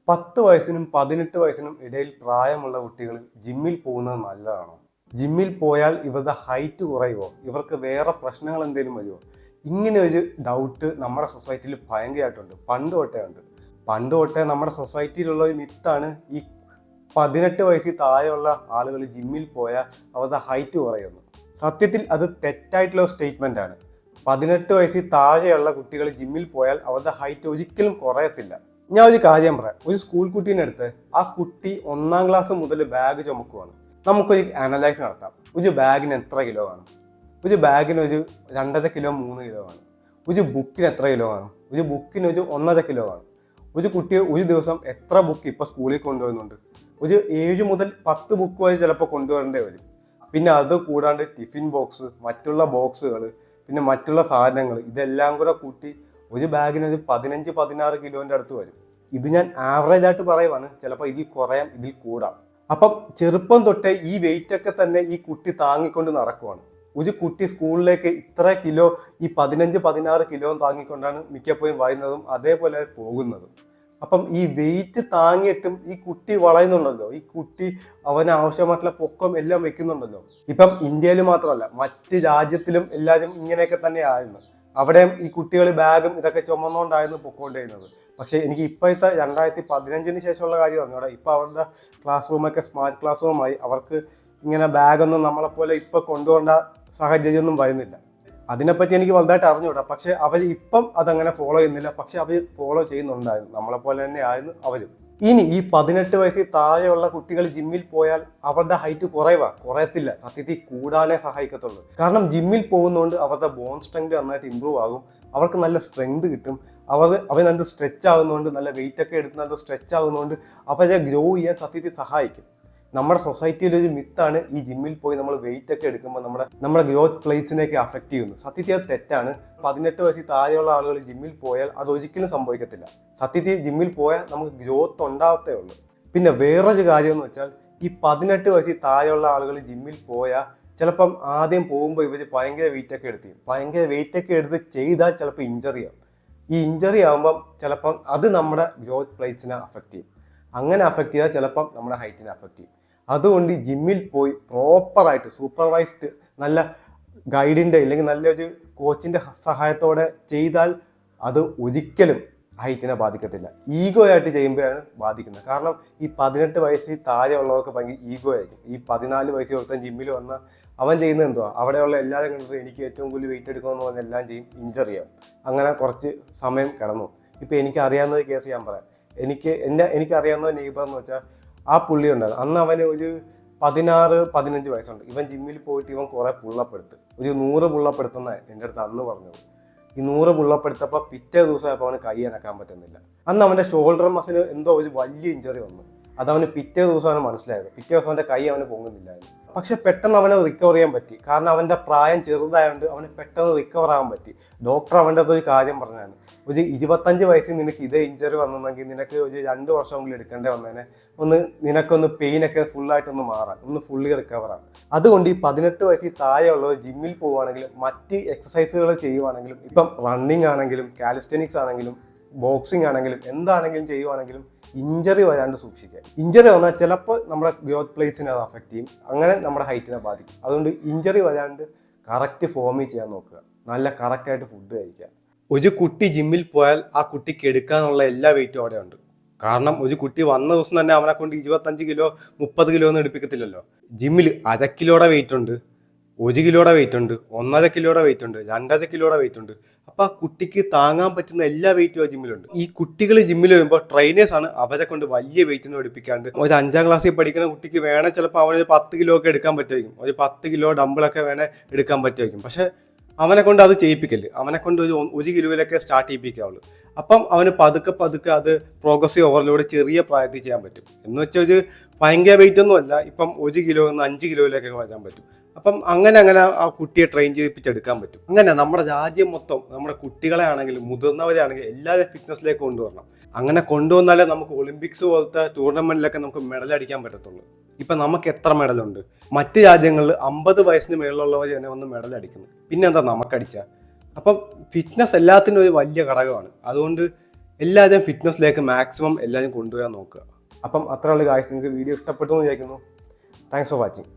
10 വയസ്സിനും 18 വയസ്സിനും ഇടയിൽ പ്രായമുള്ള കുട്ടികൾ ജിമ്മിൽ പോകുന്നത് നല്ലതാണോ? ജിമ്മിൽ പോയാൽ ഇവരുടെ ഹൈറ്റ് കുറയുമോ? ഇവർക്ക് വേറെ പ്രശ്നങ്ങൾ എന്തെങ്കിലും വരുമോ? ഇങ്ങനെ ഒരു ഡൗട്ട് നമ്മുടെ സൊസൈറ്റിയിൽ ഭയങ്കരമായിട്ടുണ്ട്. പണ്ട് തൊട്ടേ നമ്മുടെ സൊസൈറ്റിയിലുള്ള ഒരു മിത്താണ് ഈ 18 വയസ്സിൽ താഴെയുള്ള ആളുകൾ ജിമ്മിൽ പോയാൽ അവരുടെ ഹൈറ്റ് കുറയുന്നു. സത്യത്തിൽ അത് തെറ്റായിട്ടുള്ള സ്റ്റേറ്റ്മെന്റ് ആണ്. 18 വയസ്സിൽ താഴെയുള്ള കുട്ടികൾ ജിമ്മിൽ പോയാൽ അവരുടെ ഹൈറ്റ് ഒരിക്കലും കുറയത്തില്ല. ഞാൻ ഒരു കാര്യം പറയാം. ഒരു സ്കൂൾ കുട്ടീനെ എടുത്ത് ആ കുട്ടി 1ാം ക്ലാസ് മുതൽ ബാഗ് ചുമക്കുവാണ്. നമുക്കൊരു അനലൈസ് നടത്താം. ഒരു ബാഗിന് എത്ര കിലോ കാണും? ഒരു ബാഗിന് ഒരു 2.5 കിലോ 3 കിലോ കാണും. ഒരു ബുക്കിന് എത്ര കിലോ കാണും? ഒരു ബുക്കിന് ഒരു 1.5 കിലോ കാണും. ഒരു കുട്ടി ഒരു ദിവസം എത്ര ബുക്ക് ഇപ്പോൾ സ്കൂളിൽ കൊണ്ടുവരുന്നുണ്ട്? ഒരു 7 മുതൽ 10 ബുക്ക് വരെ ചിലപ്പോൾ കൊണ്ടുവരേണ്ടി വരും. പിന്നെ അത് കൂടാണ്ട് ടിഫിൻ ബോക്സ്, മറ്റുള്ള ബോക്സുകൾ, പിന്നെ മറ്റുള്ള സാധനങ്ങൾ, ഇതെല്ലാം കൂടെ കൂട്ടി ഒരു ബാഗിന് ഒരു 15-16 കിലോന്റെ അടുത്ത് വരും. ഇത് ഞാൻ ആവറേജ് ആയിട്ട് പറയുവാണ്. ചിലപ്പോൾ ഇതിൽ കുറയാം, ഇതിൽ കൂടാം. അപ്പം ചെറുപ്പം തൊട്ടേ ഈ വെയിറ്റ് ഒക്കെ തന്നെ ഈ കുട്ടി താങ്ങിക്കൊണ്ട് നടക്കുവാണ്. ഒരു കുട്ടി സ്കൂളിലേക്ക് ഇത്ര കിലോ, ഈ 15-16 കിലോ താങ്ങിക്കൊണ്ടാണ് മിക്കപ്പോഴും വരുന്നതും അതേപോലെ പോകുന്നതും. അപ്പം ഈ വെയിറ്റ് താങ്ങിയിട്ടും ഈ കുട്ടി വളയുന്നുണ്ടല്ലോ, ഈ കുട്ടി അവന് ആവശ്യമായിട്ടുള്ള പൊക്കം എല്ലാം വെക്കുന്നുണ്ടല്ലോ. ഇപ്പം ഇന്ത്യയിൽ മാത്രമല്ല, മറ്റ് രാജ്യത്തിലും എല്ലാവരും ഇങ്ങനെയൊക്കെ തന്നെ ആയിരുന്നു. അവിടെയും ഈ കുട്ടികൾ ബാഗും ഇതൊക്കെ ചുമന്നുകൊണ്ടായിരുന്നു പൊക്കോണ്ടിരുന്നത്. പക്ഷേ എനിക്ക് ഇപ്പോഴത്തെ 2015 ശേഷമുള്ള കാര്യം പറഞ്ഞോടെ, ഇപ്പം അവരുടെ ക്ലാസ് റൂമൊക്കെ സ്മാർട്ട് ക്ലാസ് റൂമായി. അവർക്ക് ഇങ്ങനെ ബാഗൊന്നും നമ്മളെപ്പോലെ ഇപ്പം കൊണ്ടുപോകേണ്ട സാഹചര്യമൊന്നും വരുന്നില്ല. അതിനെപ്പറ്റി എനിക്ക് വലുതായിട്ട് അറിഞ്ഞുകൂടാ. പക്ഷെ അവർ ഇപ്പം അതങ്ങനെ ഫോളോ ചെയ്യുന്നില്ല. പക്ഷെ അവർ ഫോളോ ചെയ്യുന്നുണ്ടായിരുന്നു. നമ്മളെപ്പോലെ തന്നെ ആയിരുന്നു അവരും. ഇനി ഈ 18 വയസ്സിൽ താഴെയുള്ള കുട്ടികൾ ജിമ്മിൽ പോയാൽ അവരുടെ ഹൈറ്റ് കുറയത്തില്ല. സത്യത്തിൽ കൂടാനേ സഹായിക്കത്തുള്ളൂ. കാരണം ജിമ്മിൽ പോകുന്നതുകൊണ്ട് അവരുടെ ബോൺ സ്ട്രെങ്ത് നന്നായിട്ട് ഇമ്പ്രൂവ് ആകും. അവർക്ക് നല്ല സ്ട്രെങ്ത് കിട്ടും. അവർ നല്ല സ്ട്രെച്ച് ആകുന്നതുകൊണ്ട്, നല്ല വെയിറ്റ് ഒക്കെ എടുത്ത് നല്ല സ്ട്രെച്ച് ആകുന്നതുകൊണ്ട് അവരെ ഗ്രോ ചെയ്യാൻ സത്യത്തിൽ സഹായിക്കും. നമ്മുടെ സൊസൈറ്റിയിലൊരു മിത്താണ് ഈ ജിമ്മിൽ പോയി നമ്മൾ വെയിറ്റ് ഒക്കെ എടുക്കുമ്പോൾ നമ്മുടെ ഗ്രോത്ത് പ്ലേറ്റ്സിനെയൊക്കെ അഫക്റ്റ് ചെയ്യുന്നു. സത്യത്തിൽ അത് തെറ്റാണ്. 18 വയസ്സിൽ താഴെയുള്ള ആളുകൾ ജിമ്മിൽ പോയാൽ അത് ഒരിക്കലും സംഭവിക്കത്തില്ല. സത്യത്തിൽ ജിമ്മിൽ പോയാൽ നമുക്ക് ഗ്രോത്ത് ഉണ്ടാവത്തേ ഉള്ളൂ. പിന്നെ വേറൊരു കാര്യം എന്ന് വെച്ചാൽ, ഈ 18 വയസ്സിൽ താഴെയുള്ള ആളുകൾ ജിമ്മിൽ പോയാൽ ചിലപ്പം ആദ്യം പോകുമ്പോൾ ഇവർ ഭയങ്കര വെയിറ്റ് ഒക്കെ എടുത്ത് ചെയ്താൽ ചിലപ്പോൾ ഇഞ്ചറി ആവും. ഈ ഇഞ്ചറി ആകുമ്പം ചിലപ്പം അത് നമ്മുടെ ഗ്രോത്ത് പ്ലേറ്റ്സിനെ അഫക്റ്റ് ചെയ്യും. അങ്ങനെ അഫക്റ്റ് ചെയ്താൽ ചിലപ്പം നമ്മുടെ ഹൈറ്റിനെ അഫക്റ്റ് ചെയ്യും. അതുകൊണ്ട് ജിമ്മിൽ പോയി പ്രോപ്പറായിട്ട് സൂപ്പർവൈസ്ഡ് നല്ല ഗൈഡിൻ്റെ അല്ലെങ്കിൽ നല്ലൊരു കോച്ചിൻ്റെ സഹായത്തോടെ ചെയ്താൽ അത് ഒരിക്കലും ഹൈറ്റിനെ ബാധിക്കത്തില്ല. ഈഗോ ആയിട്ട് ചെയ്യുമ്പോഴാണ് ബാധിക്കുന്നത്. കാരണം ഈ 18 വയസ്സിൽ താഴെയുള്ളവർക്ക് ഭയങ്കര ഈഗോ ആയിരിക്കും. ഈ 14 വയസ്സിൽ ഒരുത്തൻ ജിമ്മിൽ വന്ന് അവൻ ചെയ്യുന്നത് എന്തുവാ, അവിടെയുള്ള എല്ലാവരും കണ്ടിട്ട് എനിക്ക് ഏറ്റവും കൂടുതൽ വെയിറ്റ് എടുക്കണമെന്ന് പറഞ്ഞാൽ എല്ലാം ചെയ്യും, ഇഞ്ചറി ആവും. അങ്ങനെ കുറച്ച് സമയം കിടന്നു. ഇപ്പം എനിക്കറിയാവുന്ന ഒരു കേസ് ഞാൻ പറയാം. എനിക്കറിയാവുന്ന നെയ്ബർ എന്ന് വെച്ചാൽ, ആ പുള്ളി ഉണ്ടായിരുന്നു. അന്ന് അവന് ഒരു 16-15 വയസ്സുണ്ട്. ഇവൻ ജിമ്മിൽ പോയിട്ട് ഇവൻ കുറേ പുള്ളപ്പെടുത്ത്, ഒരു 100 പുള്ളപ്പെടുത്തുന്ന എൻ്റെ അടുത്ത് അന്ന് പറഞ്ഞത്. ഈ 100 പുള്ളപ്പെടുത്തപ്പോൾ പിറ്റേ ദിവസമായപ്പോൾ അവന് കൈ അനക്കാൻ പറ്റുന്നില്ല. അന്ന് അവൻ്റെ ഷോൾഡർ മസിന് എന്തോ ഒരു വലിയ ഇഞ്ചറി വന്നു. അതവന് പിറ്റേ ദിവസം അവന് മനസ്സിലായത്. പിറ്റേ ദിവസം അവൻ്റെ കൈ അവന് പൊങ്ങുന്നില്ലായിരുന്നു. പക്ഷെ പെട്ടെന്ന് അവനെ റിക്കവർ ചെയ്യാൻ പറ്റി. കാരണം അവൻ്റെ പ്രായം ചെറുതായതുകൊണ്ട് അവന് പെട്ടെന്ന് റിക്കവർ ആകാൻ പറ്റി. ഡോക്ടർ അവൻ്റെ ഒരു കാര്യം പറഞ്ഞാണ്, ഒരു 25 വയസ്സിൽ നിനക്ക് ഇതേ ഇഞ്ചറി വന്നെങ്കിൽ നിനക്ക് ഒരു 2 വർഷമെങ്കിലും എടുക്കേണ്ടി വന്നതിനെ നിനക്കൊന്ന് പെയിനൊക്കെ ഫുള്ളായിട്ടൊന്ന് മാറാൻ, ഒന്ന് ഫുള്ളി റിക്കവറാണ്. അതുകൊണ്ട് ഈ 18 വയസ്സിൽ താഴെയുള്ളവർ ജിമ്മിൽ പോവുകയാണെങ്കിലും മറ്റ് എക്സസൈസുകൾ ചെയ്യുവാണെങ്കിലും, ഇപ്പം റണ്ണിങ് ആണെങ്കിലും കാലിസ്റ്റനിക്സ് ആണെങ്കിലും ബോക്സിംഗ് ആണെങ്കിലും എന്താണെങ്കിലും ചെയ്യുവാണെങ്കിലും ഇഞ്ചറി വരാണ്ട് സൂക്ഷിക്കുക. ഇഞ്ചറി വന്നാൽ ചിലപ്പോൾ നമ്മുടെ ഗ്രോത്ത് പ്ലേറ്റ്സിനെ അത് അഫക്റ്റ് ചെയ്യും. അങ്ങനെ നമ്മുടെ ഹൈറ്റിനെ ബാധിക്കും. അതുകൊണ്ട് ഇഞ്ചറി വരാണ്ട് കറക്റ്റ് ഫോമിൽ ചെയ്യാൻ നോക്കുക. നല്ല കറക്റ്റായിട്ട് ഫുഡ് കഴിക്കുക. ഒരു കുട്ടി ജിമ്മിൽ പോയാൽ ആ കുട്ടിക്ക് എടുക്കാനുള്ള എല്ലാ വെയിറ്റും അവിടെ ഉണ്ട്. കാരണം ഒരു കുട്ടി വന്ന ദിവസം തന്നെ അവനെ കൊണ്ട് 25 കിലോ 30 കിലോ ഒന്നും എടുപ്പിക്കത്തില്ലല്ലോ. ജിമ്മിൽ 1/2 കിലോയുടെ വെയിറ്റ് ഉണ്ട്, 1 കിലോയുടെ വെയിറ്റ് ഉണ്ട്, 1.5 കിലോയുടെ വെയിറ്റ് ഉണ്ട്, 2.5 കിലോയുടെ വെയിറ്റ് ഉണ്ട്. അപ്പൊ ആ കുട്ടിക്ക് താങ്ങാൻ പറ്റുന്ന എല്ലാ വെയിറ്റും ആ ജിമ്മിലുണ്ട്. ഈ കുട്ടികൾ ജിമ്മിൽ വരുമ്പോൾ ട്രെയിനേഴ്സ് ആണ് അവരെ കൊണ്ട് വലിയ വെയിറ്റൊന്നും എടുപ്പിക്കാണ്ട്, ഒരു 5ാം ക്ലാസ്സിൽ പഠിക്കുന്ന കുട്ടിക്ക് വേണേൽ ചിലപ്പോൾ അവന് 10 കിലോ ഒക്കെ എടുക്കാൻ പറ്റുമായിരിക്കും, ഒരു 10 കിലോ ഡംബിളൊക്കെ വേണേൽ എടുക്കാൻ പറ്റുമായിരിക്കും. പക്ഷെ അവനെ കൊണ്ട് അത് ചെയ്യിപ്പിക്കല്, അവനെ കൊണ്ട് ഒരു കിലോയിലൊക്കെ സ്റ്റാർട്ട് ചെയ്യിപ്പിക്കാവുള്ളൂ. അപ്പം അവന് പതുക്കെ അത് പ്രോഗ്രസീവ് ഓവർലോഡ് ചെറിയ പ്രായത്തിൽ ചെയ്യാൻ പറ്റും. എന്ന് വെച്ചാൽ ഒരു ഭയങ്കര വെയിറ്റ് ഒന്നും അല്ല. ഇപ്പം 1 കിലോ 5 കിലോയിലൊക്കെ വരാൻ പറ്റും. അപ്പം അങ്ങനെ ആ കുട്ടിയെ ട്രെയിൻ ചെയ്യിപ്പിച്ചെടുക്കാൻ പറ്റും. അങ്ങനെ നമ്മുടെ രാജ്യം മൊത്തം, നമ്മുടെ കുട്ടികളെ ആണെങ്കിലും മുതിർന്നവരെ ആണെങ്കിലും എല്ലാവരും ഫിറ്റ്നസ്സിലേക്ക് കൊണ്ടുവരണം. അങ്ങനെ കൊണ്ടുവന്നാലേ നമുക്ക് ഒളിമ്പിക്സ് പോലത്തെ ടൂർണമെന്റിലൊക്കെ നമുക്ക് മെഡൽ അടിക്കാൻ പറ്റത്തുള്ളൂ. ഇപ്പം നമുക്ക് എത്ര മെഡലുണ്ട്? മറ്റ് രാജ്യങ്ങളിൽ 50 വയസ്സിന് മേളിലുള്ളവർ തന്നെ ഒന്ന് മെഡൽ അടിക്കുന്നു. പിന്നെന്താ നമുക്കടിക്കുക? അപ്പം ഫിറ്റ്നസ് എല്ലാത്തിനും ഒരു വലിയ ഘടകമാണ്. അതുകൊണ്ട് എല്ലാവരും ഫിറ്റ്നസ്സിലേക്ക് മാക്സിമം എല്ലാവരും കൊണ്ടുപോകാൻ നോക്കുക. അപ്പം അത്രയുള്ള കാര്യം നിങ്ങൾക്ക് വീഡിയോ ഇഷ്ടപ്പെട്ടു എന്ന് വിചാരിക്കുന്നു. Thanks for watching.